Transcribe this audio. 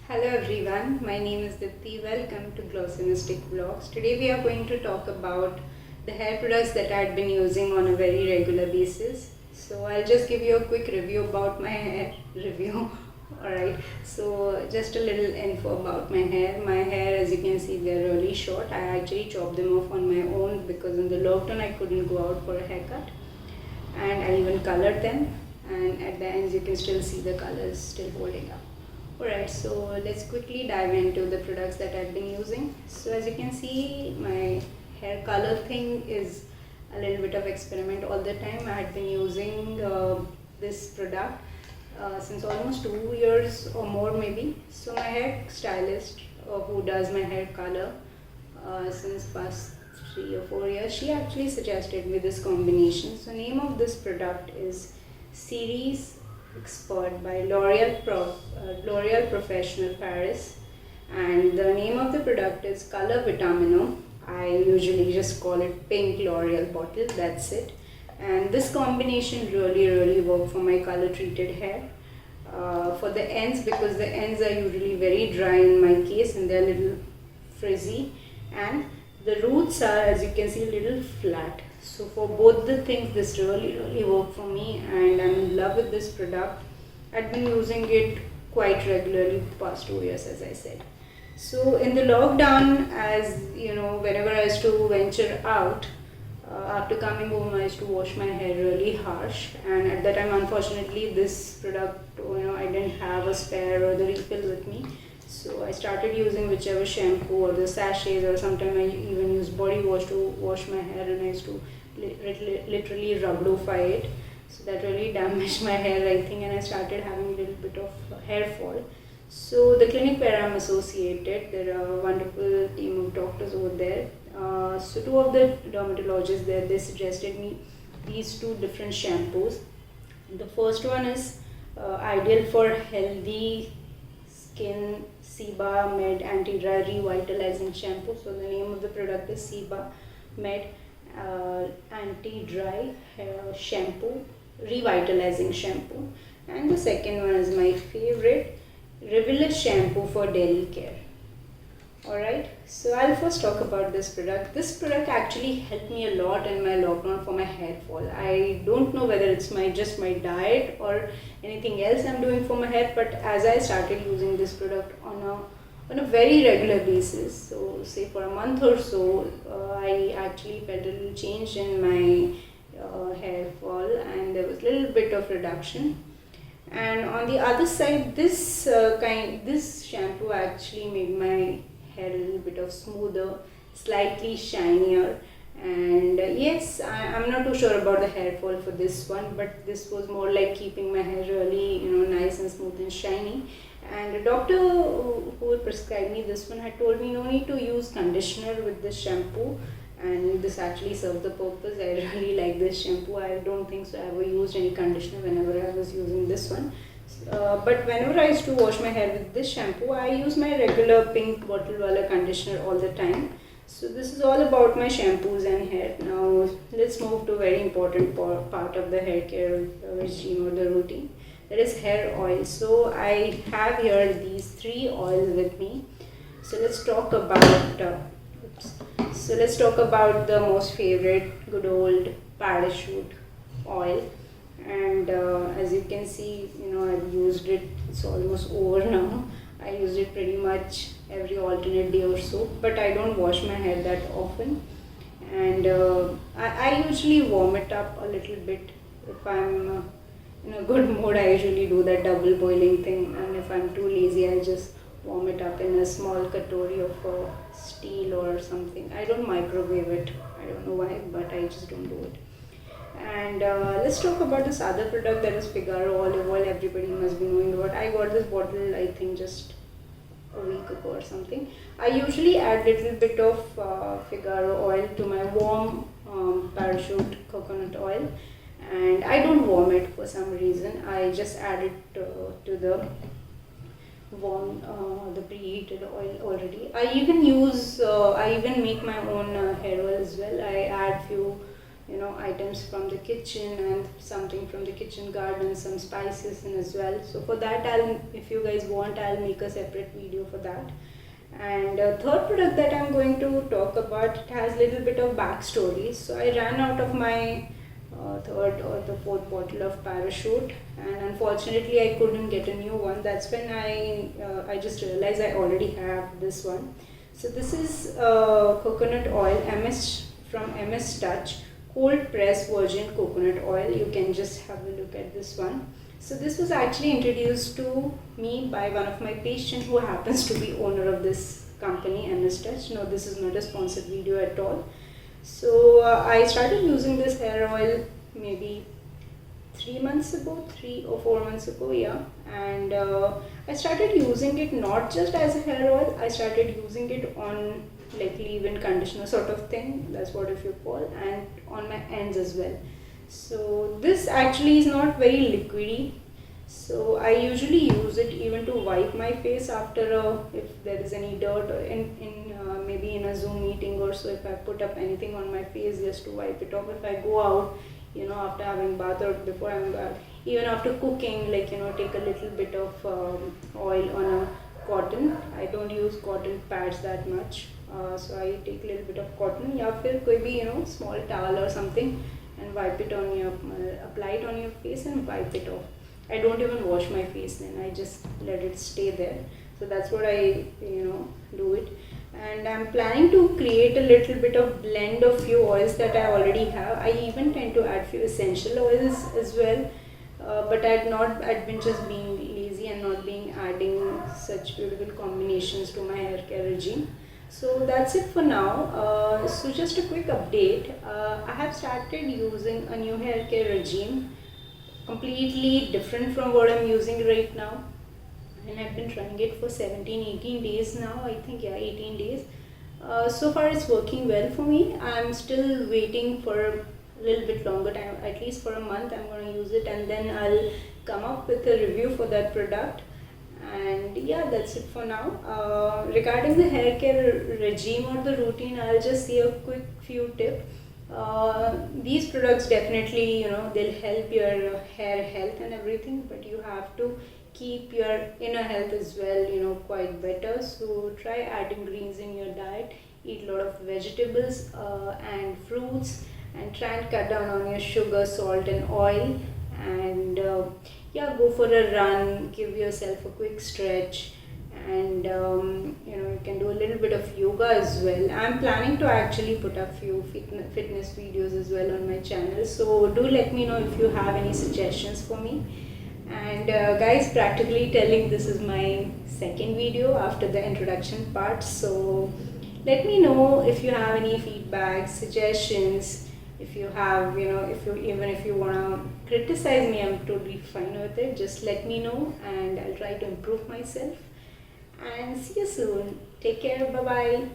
Hello everyone, my name is Dipti. Welcome to Glossonistic Vlogs. Today we are going to talk about the hair products that I've been using on a very regular basis. So I'll just give you a quick review about my hair review. Alright, so just a little info about my hair. My hair, as you can see, they're really short. I actually chopped them off on my own because in the lockdown I couldn't go out for a haircut, and I even colored them, and at the ends you can still see the colors still holding up. Alright, so let's quickly dive into the products that I've been using. So as you can see, my hair color thing is a little bit of experiment all the time. I had been using this product since almost 2 years or more maybe. So my hair stylist who does my hair color since past 3 or 4 years, she actually suggested me this combination. So name of this product is Series Expert by L'Oreal Professional Paris, and the name of the product is Color Vitamino. I usually just call it pink L'Oreal bottle, that's it. And this combination really worked for my color treated hair. For the ends, because the ends are usually very dry in my case and they're a little frizzy, and the roots are, as you can see, a little flat. So for both the things, this really worked for me, and I'm in love with this product. I've been using it quite regularly the past 2 years, as I said. So in the lockdown, as you know, whenever I used to venture out, after coming home, I used to wash my hair really harsh, and at that time, unfortunately, this product, I didn't have a spare or the refill with me. So I started using whichever shampoo or the sachets, or sometimes I even use body wash to wash my hair, and I used to literally rubblify it. So that really damaged my hair, I think, and I started having a little bit of hair fall. So the clinic where I'm associated, there are a wonderful team of doctors over there. So two of the dermatologists there, they suggested me these two different shampoos. The first one is ideal for healthy skin, Seba Med Anti-Dry Revitalizing Shampoo. So the name of the product is Seba Med Anti-Dry Shampoo, Revitalizing Shampoo. And the second one is my favorite, Revillus Shampoo for Daily Care. Alright, so I'll first talk about this product. This product actually helped me a lot in my lockdown for my hair fall. I don't know whether it's just my diet or anything else I'm doing for my hair, but as I started using this product on a very regular basis, so say for a month or so, I actually felt a little change in my hair fall, and there was a little bit of reduction. And on the other side, this shampoo actually made my hair a little bit of smoother, slightly shinier. And yes, I'm not too sure about the hair fall for this one, but this was more like keeping my hair really nice and smooth and shiny. And the doctor who prescribed me this one had told me no need to use conditioner with this shampoo, and this actually served the purpose. I really like this shampoo. I don't think so I ever used any conditioner whenever I was using this one. But whenever I used to wash my hair with this shampoo, I use my regular pink bottle wala conditioner all the time. So this is all about my shampoos and hair. Now let's move to a very important part of the hair care regime or the routine. That is hair oil. So I have here these three oils with me. So let's talk about the most favorite, good old parachute oil. And as you can see, I've used it, it's almost over now. I use it pretty much every alternate day or so, but I don't wash my hair that often. And I usually warm it up a little bit. If I'm in a good mood, I usually do that double boiling thing, and if I'm too lazy, I just warm it up in a small katori of steel or something. I don't microwave it. I don't know why, but I just don't do it. And let's talk about this other product, that is Figaro olive oil. Everybody must be knowing about. I got this bottle, I think, just a week ago or something. I usually add little bit of Figaro oil to my warm parachute coconut oil, and I don't warm it for some reason. I just add it to the warm, the preheated oil already. I even make my own hair oil as well. I add few items from the kitchen and something from the kitchen garden, some spices in as well. So for that, if you guys want, I'll make a separate video for that. And third product that I'm going to talk about, it has a little bit of backstory. So I ran out of my third or the fourth bottle of Parachute, and unfortunately I couldn't get a new one. That's when I just realized I already have this one. So this is coconut oil, from MS Touch, cold pressed virgin coconut oil. You can just have a look at this one. So this was actually introduced to me by one of my patients who happens to be owner of this company, MS Touch. No, this is not a sponsored video at all. So I started using this hair oil maybe 3 months ago, 3 or 4 months ago, yeah. And I started using it not just as a hair oil, I started using it on like leave-in conditioner sort of thing, that's what if you call, and on my ends as well. So this actually is not very liquidy. So I usually use it even to wipe my face after if there is any dirt or maybe in a Zoom meeting or so, if I put up anything on my face just to wipe it off. If I go out, after having bath or before having bath, even after cooking, like take a little bit of oil on a cotton. I don't use cotton pads that much, so I take a little bit of cotton, या फिर कोई भी small towel or something, and wipe it on your apply it on your face and wipe it off. I don't even wash my face then, I just let it stay there. So that's what I do it. And I'm planning to create a little bit of blend of few oils that I already have. I even tend to add few essential oils as well, but I'd been just being lazy and not being adding such beautiful combinations to my hair care regime. So that's it for now. So just a quick update. I have started using a new hair care regime, completely different from what I'm using right now. And I've been trying it for 17-18 days now, I think, yeah, 18 days. So far it's working well for me. I'm still waiting for a little bit longer time, at least for a month. I'm going to use it and then I'll come up with a review for that product. And yeah, that's it for now. Regarding the hair care regime or the routine, I'll just say a quick few tips. These products definitely, they'll help your hair health and everything, but you have to keep your inner health as well, quite better. So try adding greens in your diet, eat a lot of vegetables and fruits, and try and cut down on your sugar, salt and oil. And yeah, go for a run, give yourself a quick stretch, and you can do a little bit of yoga as well. I'm planning to actually put up few fitness videos as well on my channel, so do let me know if you have any suggestions for me. And guys, practically telling, this is my second video after the introduction part, so let me know if you have any feedback, suggestions. If you have, if you want to criticize me, I'm totally fine with it. Just let me know and I'll try to improve myself. And see you soon. Take care. Bye bye.